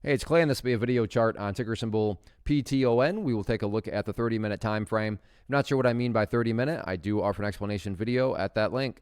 Hey, it's Clay, and this will be a video chart on ticker symbol PTON. We will take a look at the 30-minute time frame. If you're not sure what I mean by 30-minute, I do offer an explanation video at that link.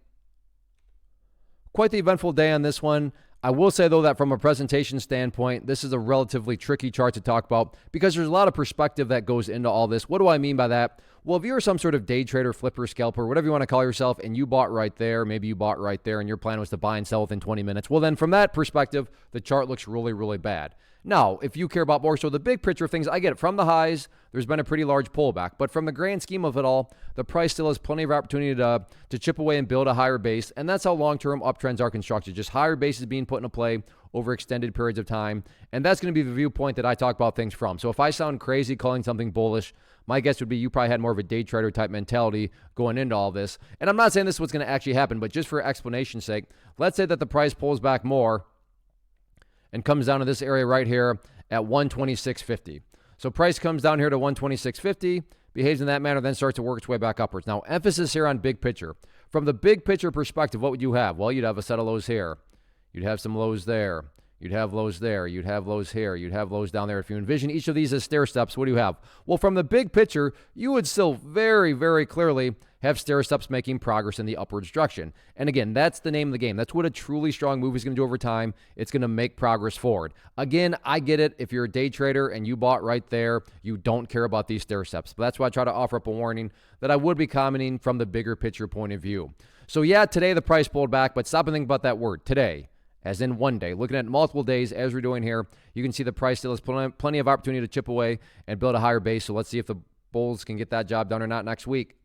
Quite the eventful day on this one. I will say, though, that from a presentation standpoint, this is a relatively tricky chart to talk about because there's a lot of perspective that goes into all this. What do I mean by that? Well, if you're some sort of day trader, flipper, scalper, whatever you want to call yourself, and you bought right there, maybe you bought right there, and your plan was to buy and sell within 20 minutes, well, then from that perspective, the chart looks really, really bad. Now, if you care about more so the big picture of things, I get it. From the highs, there's been a pretty large pullback. But from the grand scheme of it all, the price still has plenty of opportunity to chip away and build a higher base. And that's how long-term uptrends are constructed. Just higher bases being put into play over extended periods of time. And that's going to be the viewpoint that I talk about things from. So if I sound crazy calling something bullish, my guess would be you probably had more of a day trader type mentality going into all this. And I'm not saying this is what's going to actually happen, but just for explanation's sake, let's say that the price pulls back more and comes down to this area right here at 126.50. So price comes down here to 126.50, behaves in that manner, then starts to work its way back upwards. Now, emphasis here on big picture. From the big picture perspective, what would you have? Well, you'd have a set of lows here. You'd have some lows there. You'd have lows there. You'd have lows here. You'd have lows down there. If you envision each of these as stair steps, what do you have? Well, from the big picture, you would still very, very clearly have stair steps making progress in the upwards direction. And again, that's the name of the game. That's what a truly strong move is going to do over time. It's going to make progress forward. Again, I get it. If you're a day trader and you bought right there, you don't care about these stair steps. But that's why I try to offer up a warning that I would be commenting from the bigger picture point of view. So yeah, today the price pulled back, but stop and think about that word, today. As in one day. Looking at multiple days as we're doing here, you can see the price still has plenty of opportunity to chip away and build a higher base. So let's see if the bulls can get that job done or not next week.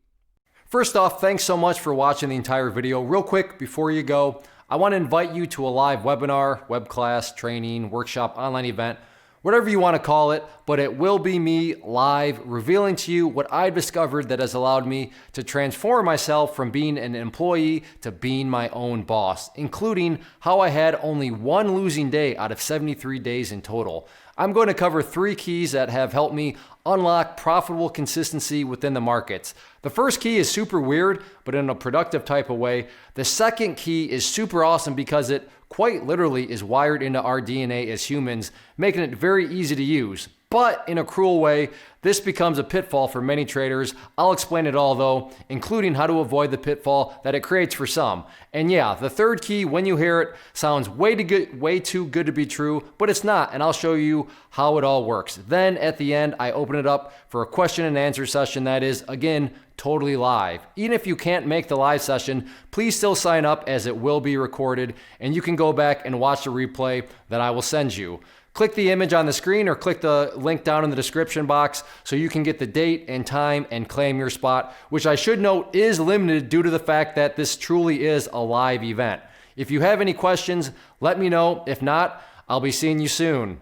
First off, thanks so much for watching the entire video. Real quick, before you go, I want to invite you to a live webinar, web class, training, workshop, online event, whatever you want to call it, but it will be me live revealing to you what I've discovered that has allowed me to transform myself from being an employee to being my own boss, including how I had only one losing day out of 73 days in total. I'm going to cover 3 keys that have helped me unlock profitable consistency within the markets. The first key is super weird, but in a productive type of way. The second key is super awesome because it quite literally is wired into our DNA as humans, making it very easy to use. But in a cruel way, this becomes a pitfall for many traders. I'll explain it all though, including how to avoid the pitfall that it creates for some. And yeah, the third key, when you hear it, sounds way too good to be true, but it's not, and I'll show you how it all works. Then at the end, I open it up for a question and answer session that is, again, totally live. Even if you can't make the live session, please still sign up as it will be recorded, and you can go back and watch the replay that I will send you. Click the image on the screen or click the link down in the description box so you can get the date and time and claim your spot, which I should note is limited due to the fact that this truly is a live event. If you have any questions, let me know. If not, I'll be seeing you soon.